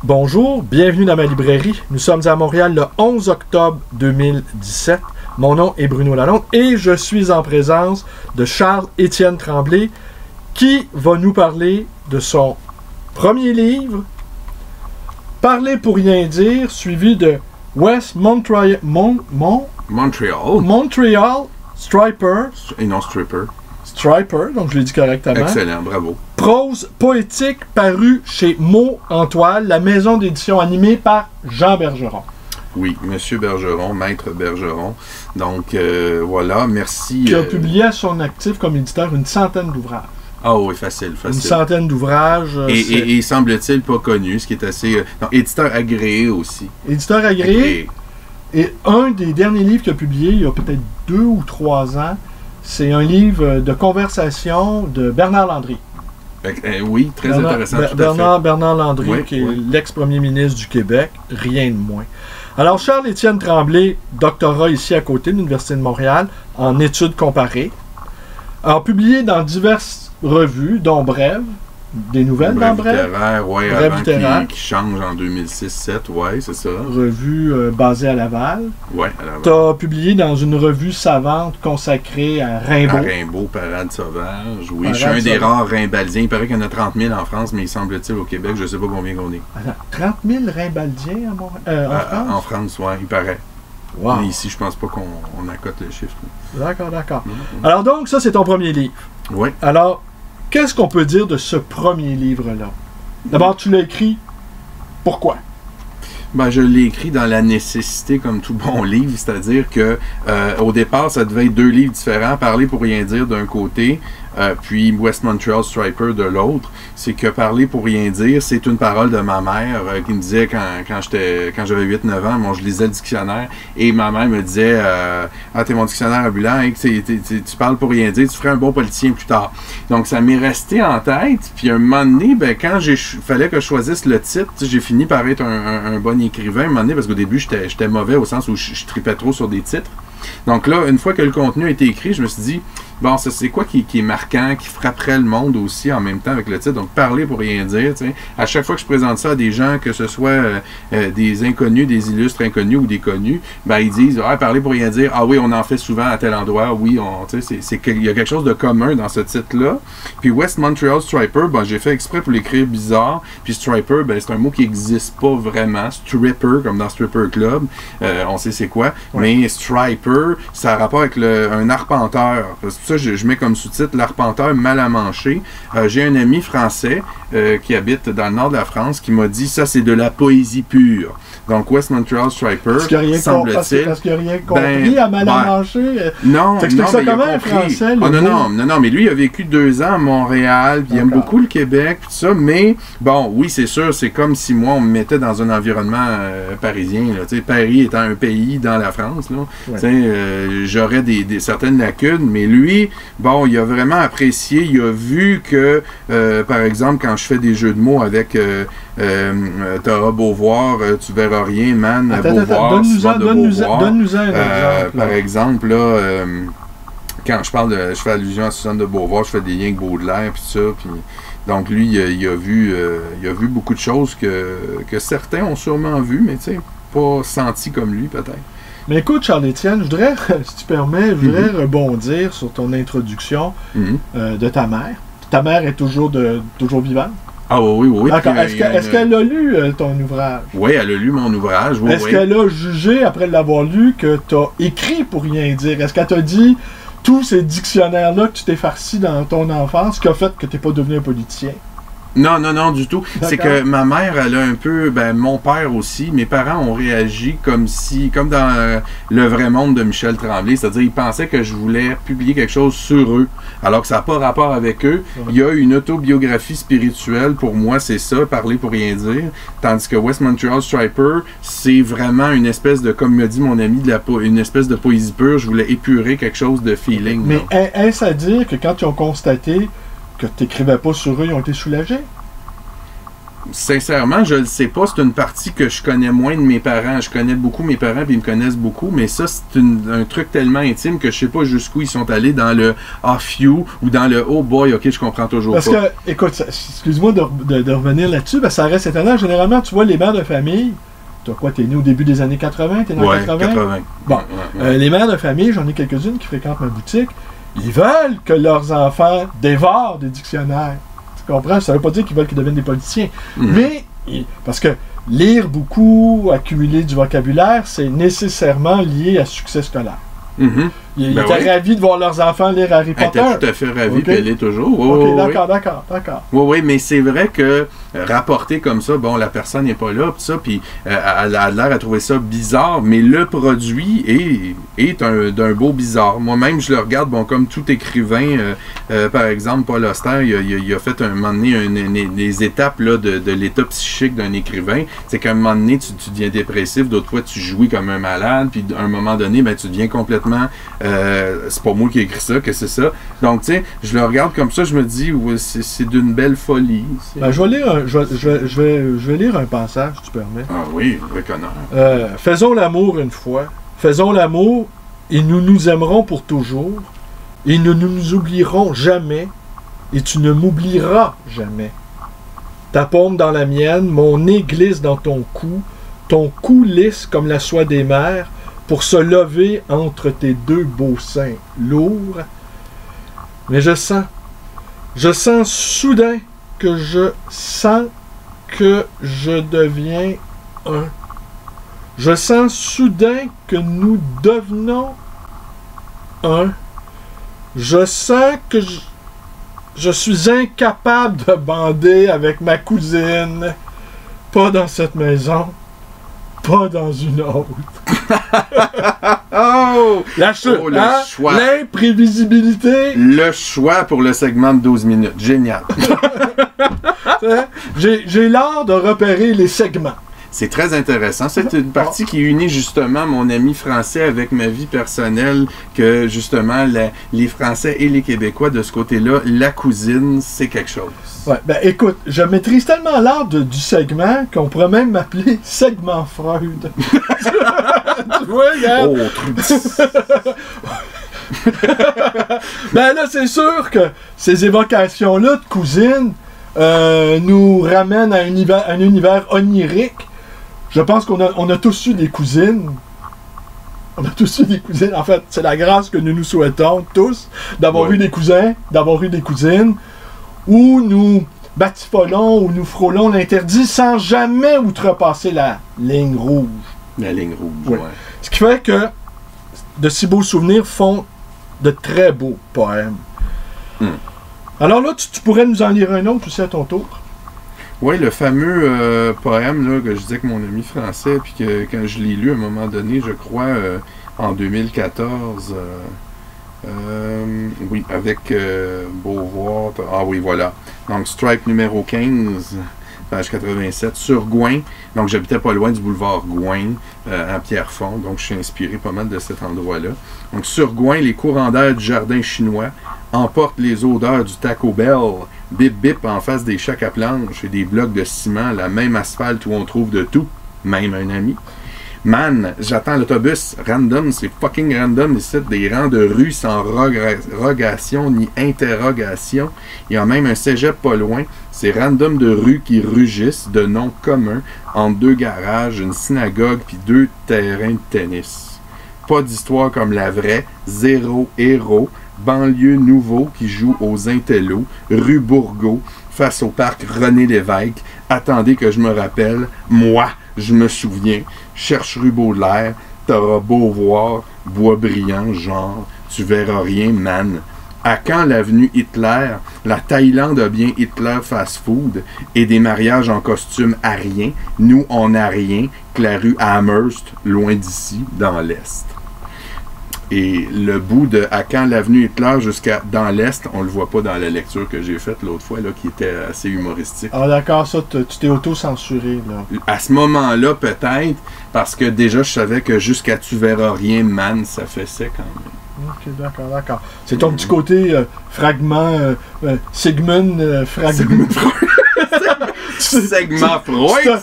Bonjour, bienvenue dans ma librairie. Nous sommes à Montréal le 11 octobre 2017. Mon nom est Bruno Lalonde et je suis en présence de Charles-Étienne Tremblay qui va nous parler de son premier livre, Parler pour rien dire, suivi de West Montreal Striper. Et non Stripper. Striper, donc je l'ai dit correctement. Excellent, bravo. Prose poétique paru chez Mots en Toile, la maison d'édition animée par Jean Bergeron. Oui, Monsieur Bergeron, Maître Bergeron. Donc, voilà, merci. Qui a publié à son actif comme éditeur une centaine d'ouvrages. Ah oui, facile. Une centaine d'ouvrages. Et semble-t-il pas connu, ce qui est assez... non, éditeur agréé aussi. Éditeur agréé. Et un des derniers livres qu'il a publié, il y a peut-être 2 ou 3 ans, c'est un livre de conversation de Bernard Landry. Oui, très intéressant. Bernard Landry, oui, qui est l'ex-premier ministre du Québec, rien de moins. Alors, Charles-Étienne Tremblay, doctorat ici à côté de l'Université de Montréal, en études comparées, a publié dans diverses revues, dont Brève, des nouvelles dans Brève. Oui, avant qui change en 2006-2007, oui, c'est ça. Revue basée à Laval. Oui, à Laval. Tu as publié dans une revue savante consacrée à Rimbaud. À Rimbaud, Parade sauvage, oui. Je suis un des rares Rimbaldiens. Il paraît qu'il y en a 30 000 en France, mais il semble-t-il au Québec, je ne sais pas combien qu'on est. Attends, 30 000 Rimbaldiens en France? En France, oui, il paraît. Wow. Mais ici, je pense pas qu'on accote le chiffre. D'accord. Alors donc, ça, c'est ton premier livre. Oui. Alors, qu'est-ce qu'on peut dire de ce premier livre-là? D'abord, tu l'as écrit. Pourquoi? Ben, je l'ai écrit dans la nécessité, comme tout bon livre, c'est-à-dire que au départ, ça devait être 2 livres différents, Parler pour rien dire d'un côté, puis West Montreal Striper de l'autre. C'est que Parler pour rien dire, c'est une parole de ma mère qui me disait quand j'avais 8-9 ans, bon, je lisais le dictionnaire, et ma mère me disait ah, t'es mon dictionnaire ambulant, hein, tu parles pour rien dire, tu ferais un bon politicien plus tard. Donc ça m'est resté en tête, puis un moment donné, ben, quand fallait que je choisisse le titre, j'ai fini par être un bon écrivain, un moment donné, parce qu'au début, j'étais mauvais au sens où je tripais trop sur des titres. Donc là, une fois que le contenu a été écrit, je me suis dit, bon, ça c'est quoi qui est marquant, qui frapperait le monde aussi en même temps avec le titre. Donc, Parler pour rien dire, tu sais. À chaque fois que je présente ça à des gens, que ce soit des inconnus, des illustres inconnus ou des connus, ben ils disent, ah, Parler pour rien dire, ah oui, on en fait souvent à tel endroit, oui, tu sais, il y a quelque chose de commun dans ce titre-là. Puis West Montreal Striper, ben j'ai fait exprès pour l'écrire bizarre. Puis Striper, ben c'est un mot qui n'existe pas vraiment. Stripper, comme dans Stripper Club, on sait c'est quoi. Ouais. Mais Striper, ça a rapport avec un arpenteur. C'est pour ça que je mets comme sous-titre l'arpenteur mal à mancher. J'ai un ami français qui habite dans le nord de la France qui m'a dit ça c'est de la poésie pure. Donc West Montreal Striper, semble-t-il. Parce qu'il n'a rien compris à mal à mancher. Non, t'expliques ça comment un français? Non, mais lui il a vécu 2 ans à Montréal, puis il aime beaucoup le Québec, tout ça, mais bon, oui, c'est sûr, c'est comme si moi on me mettait dans un environnement parisien, là, Paris étant un pays dans la France, là, ouais. J'aurais certaines lacunes, mais lui, bon, il a vraiment apprécié, il a vu que, par exemple, quand je fais des jeux de mots avec T'auras Beauvoir, tu verras rien, man, Beauvoir, donne-nous un exemple. Par exemple, là, quand je fais allusion à Suzanne de Beauvoir, je fais des liens avec Baudelaire, puis ça, puis... Donc lui, il a vu beaucoup de choses que certains ont sûrement vu, mais tu sais, pas senti comme lui, peut-être. Mais écoute, Charles-Étienne, je voudrais, si tu permets, rebondir sur ton introduction de ta mère. Ta mère est toujours vivante? Ah oui. D'accord. Est-ce qu'elle a lu ton ouvrage? Oui, elle a lu mon ouvrage. Oui, est-ce qu'elle a jugé, après l'avoir lu, que tu as écrit pour rien dire? Est-ce qu'elle t'a dit tous ces dictionnaires-là que tu t'es farci dans ton enfance, qui a fait que tu n'es pas devenu un politicien? Non, du tout. C'est que ma mère, elle a un peu, mon père aussi, mes parents ont réagi comme dans Le vrai monde de Michel Tremblay, c'est-à-dire ils pensaient que je voulais publier quelque chose sur eux, alors que ça n'a pas rapport avec eux. Ouais. Il y a une autobiographie spirituelle, pour moi c'est ça, Parler pour rien dire, tandis que West Montreal Striper, c'est vraiment une espèce de, comme m'a dit mon ami, une espèce de poésie pure, je voulais épurer quelque chose de feeling. Mais est-ce à dire que quand ils ont constaté que tu n'écrivais pas sur eux, ils ont été soulagés? Sincèrement, je le sais pas. C'est une partie que je connais moins de mes parents. Je connais beaucoup mes parents, puis ils me connaissent beaucoup, mais ça, c'est un truc tellement intime que je sais pas jusqu'où ils sont allés dans le « off you » ou dans le « oh boy, ok, je comprends toujours Parce pas ». que, écoute, excuse-moi de revenir là-dessus, parce que ça reste étonnant. Généralement, tu vois, les mères de famille, toi quoi, t'es né au début des années 80, t'es né en 80? Bon, les mères de famille, j'en ai quelques-unes qui fréquentent ma boutique, ils veulent que leurs enfants dévorent des dictionnaires. Tu comprends? Ça veut pas dire qu'ils veulent qu'ils deviennent des politiciens. Mais, parce que lire beaucoup, accumuler du vocabulaire, c'est nécessairement lié à succès scolaire. Ils étaient ravis de voir leurs enfants lire Harry Potter. Elle était tout à fait ravie, puis elle est toujours. Ok, d'accord. Oui, mais c'est vrai que rapporter comme ça, bon, la personne n'est pas là, puis elle a l'air à trouver ça bizarre, mais le produit est d'un beau bizarre. Moi-même, je le regarde, bon, comme tout écrivain, par exemple, Paul Auster, il a fait un moment donné les étapes là, de l'état psychique d'un écrivain. C'est qu'à un moment donné, tu deviens dépressif, d'autres fois, tu jouis comme un malade, puis à un moment donné, ben, tu deviens complètement... c'est pas moi qui ai écrit ça, que c'est ça. Donc, tu sais, je le regarde comme ça, je me dis, ouais, c'est d'une belle folie. Ben, je vais lire un passage, si tu permets. Ah oui, reconnard. Faisons l'amour une fois. Faisons l'amour et nous nous aimerons pour toujours. Et nous ne nous oublierons jamais. Et tu ne m'oublieras jamais. Ta paume dans la mienne, mon nez glisse dans ton cou lisse comme la soie des mers, pour se lever entre tes deux beaux seins lourds. Mais je sens soudain que je deviens un. Je sens soudain que nous devenons un. Je sens que je suis incapable de bander avec ma cousine. Pas dans cette maison. Pas dans une autre. Le choix. L'imprévisibilité. Le choix pour le segment de 12 minutes. Génial. J'ai l'art de repérer les segments. C'est très intéressant. C'est une partie qui unit justement mon ami français avec ma vie personnelle, que justement les Français et les Québécois de ce côté-là, la cousine, c'est quelque chose. Ouais, ben écoute, je maîtrise tellement l'art du segment qu'on pourrait même m'appeler segment Freud. Tu vois, regarde? Oh, truc. Ben là, c'est sûr que ces évocations-là de cousine nous ramènent à un univers onirique. Je pense qu'on a tous eu des cousines. On a tous eu des cousines. En fait, c'est la grâce que nous nous souhaitons tous d'avoir eu des cousins, d'avoir eu des cousines, où nous batifolons, où nous frôlons l'interdit sans jamais outrepasser la ligne rouge. La ligne rouge, ouais. Ce qui fait que de si beaux souvenirs font de très beaux poèmes. Alors là, tu pourrais nous en lire un autre aussi à ton tour. Oui, le fameux poème là, que je disais que mon ami français, puis que quand je l'ai lu à un moment donné, je crois, en 2014, oui, avec Beauvoir. Ah oui, voilà. Donc, Stripe numéro 15, page 87, sur Gouin. Donc, j'habitais pas loin du boulevard Gouin, à Pierrefonds. Donc, je suis inspiré pas mal de cet endroit-là. Donc, sur Gouin, les courants d'air du jardin chinois emportent les odeurs du Taco Bell. Bip bip en face des chacs à planches et des blocs de ciment, la même asphalte où on trouve de tout, même un ami. Man, j'attends l'autobus, random, c'est fucking random, ici, des rangs de rues sans rogation ni interrogation. Il y a même un cégep pas loin, c'est random de rues qui rugissent de noms communs entre deux garages, une synagogue puis deux terrains de tennis. Pas d'histoire comme la vraie, zéro héros, banlieue nouveau qui joue aux Intellos, rue Bourgault, face au parc René Lévesque. Attendez que je me rappelle, moi, je me souviens, cherche rue Baudelaire, t'auras beau voir, bois brillant, genre, tu verras rien, man. À quand l'avenue Hitler, la Thaïlande a bien Hitler fast food et des mariages en costume à rien. Nous, on n'a rien que la rue Amherst, loin d'ici, dans l'Est. Et le bout de à quand l'avenue Hitler jusqu'à dans l'Est, on le voit pas dans la lecture que j'ai faite l'autre fois, là, qui était assez humoristique. Ah d'accord, ça, tu t'es auto-censuré, là. À ce moment-là, peut-être, parce que déjà, je savais que jusqu'à tu verras rien, man, ça faisait quand même. Ok, d'accord. C'est ton petit côté fragment, Sigmund fragment. Segment Freud.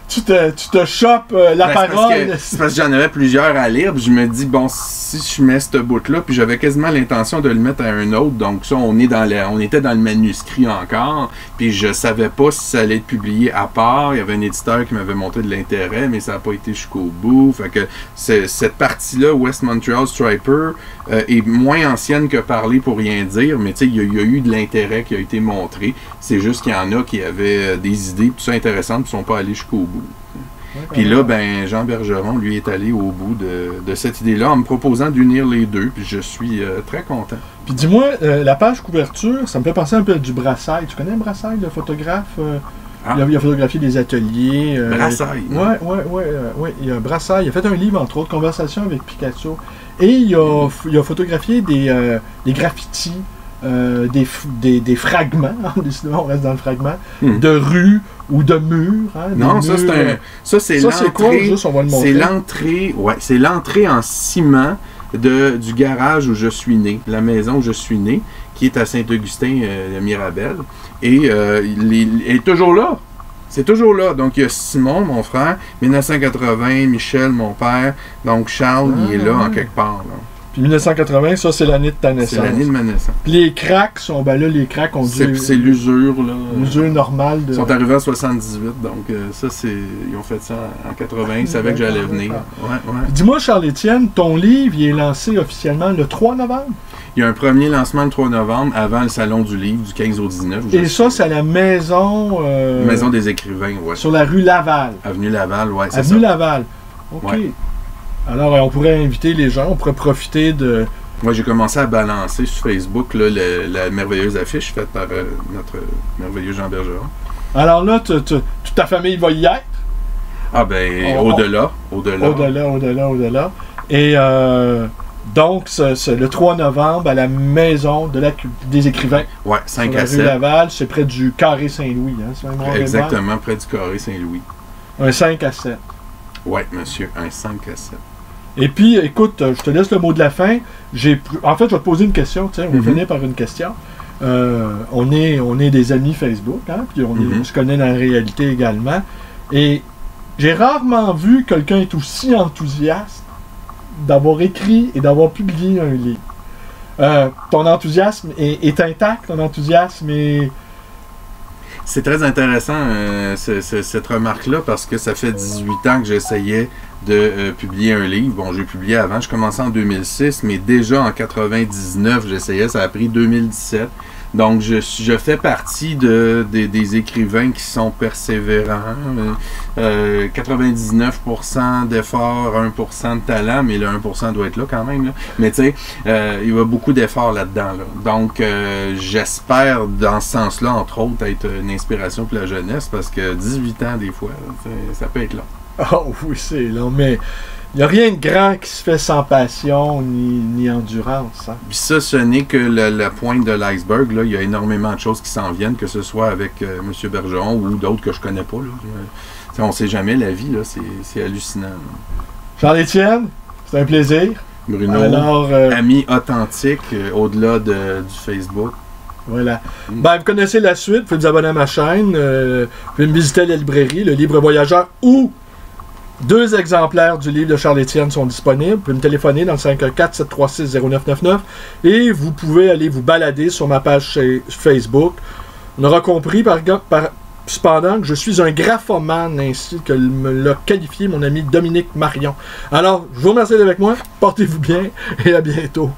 Tu te chopes la parole. C'est parce que j'en avais plusieurs à lire, puis je me dis, bon, si je mets ce bout-là, puis j'avais quasiment l'intention de le mettre à un autre, donc ça, on était dans le manuscrit encore, puis je savais pas si ça allait être publié à part. Il y avait un éditeur qui m'avait montré de l'intérêt, mais ça n'a pas été jusqu'au bout. Fait que cette partie-là, West Montreal Striper, est moins ancienne que Parler pour rien dire, mais tu sais, il y a eu de l'intérêt qui a été montré. C'est juste qu'il y en a qui avaient des idées, tout ça intéressantes, qui ne sont pas allés jusqu'au bout. Puis là, ben, Jean Bergeron, lui, est allé au bout de cette idée-là en me proposant d'unir les deux, puis je suis très content. Puis dis-moi, la page couverture, ça me fait penser un peu à du Brassailles. Tu connais Brassailles, le photographe? Il a photographié des ateliers. Brassailles. Oui, il y a Brassailles. Il a fait un livre, entre autres, Conversation avec Picasso. Et il a photographié des graffitis, des fragments, décidément, on reste dans le fragment, de rues ou de murs. Hein, non, ça c'est l'entrée. C'est l'entrée, c'est l'entrée en ciment du garage où je suis né, la maison où je suis né, qui est à Saint-Augustin de Mirabel. Et il est toujours là. C'est toujours là. Donc, il y a Simon, mon frère, 1980, Michel, mon père. Donc, Charles, il est là en quelque part. Là. Puis 1980, ça, c'est l'année de ta naissance. C'est l'année de ma naissance. Puis les cracks sont... Ben là, les cracks ont dû... C'est l'usure, là. L'usure normale de... Ils sont arrivés en 78, donc ça, c'est... Ils ont fait ça en 80, ils savaient que j'allais venir. Ouais. Dis-moi, Charles-Étienne, ton livre, il est lancé officiellement le 3 novembre? Il y a un premier lancement le 3 novembre, avant le Salon du Livre, du 15 au 19. Et ça, c'est à la maison... Maison des écrivains, oui. Sur la rue Laval. Avenue Laval, oui, c'est ça. Avenue Laval. OK. Ouais. Alors, on pourrait inviter les gens, on pourrait profiter de... Moi, j'ai commencé à balancer sur Facebook là, la merveilleuse affiche faite par notre merveilleux Jean Bergeron. Alors là, toute ta famille va y être? Ah ben, au-delà. Au-delà. Et donc, le 3 novembre, à la maison des écrivains. Ouais, 5 à 7. Rue Laval, c'est près du Carré Saint-Louis. Hein, exactement, près du Carré Saint-Louis. Un 5 à 7. Oui, monsieur, un 5 à 7. Et puis, écoute, je te laisse le mot de la fin. En fait, je vais te poser une question. Tiens, on va finir par une question. On est des amis Facebook, hein, puis on se connaît dans la réalité également. Et j'ai rarement vu quelqu'un être aussi enthousiaste d'avoir écrit et d'avoir publié un livre. Ton enthousiasme est intact, ton enthousiasme est... C'est très intéressant, cette remarque-là, parce que ça fait 18 ans que j'essayais de publier un livre. Bon, j'ai publié avant, je commençais en 2006, mais déjà en 99, j'essayais, ça a pris 2017. Donc, je fais partie des écrivains qui sont persévérants. 99% d'efforts, 1% de talent, mais le 1% doit être là quand même. Là. Mais tu sais, il y a beaucoup d'efforts là-dedans. Là. Donc, j'espère, dans ce sens-là, entre autres, être une inspiration pour la jeunesse, parce que 18 ans, des fois, ça peut être long. Oh oui, c'est long, mais... Il n'y a rien de grand qui se fait sans passion ni endurance. Hein? Puis ça, ce n'est que la pointe de l'iceberg. Là. Il y a énormément de choses qui s'en viennent, que ce soit avec M. Bergeron ou d'autres que je connais pas. Là. On ne sait jamais, la vie, là, c'est hallucinant. Jean-Étienne, c'est un plaisir. Bruno, alors, ami authentique, au-delà du Facebook. Voilà. Ben, vous connaissez la suite, vous pouvez vous abonner à ma chaîne, vous pouvez me visiter à la librairie, le Libre Voyageur, ou 2 exemplaires du livre de Charles-Étienne sont disponibles. Vous pouvez me téléphoner dans le 514-736-0999 et vous pouvez aller vous balader sur ma page Facebook. On aura compris cependant que je suis un graphomane, ainsi que me l'a qualifié mon ami Dominique Marion. Alors, je vous remercie d'être avec moi, portez-vous bien et à bientôt.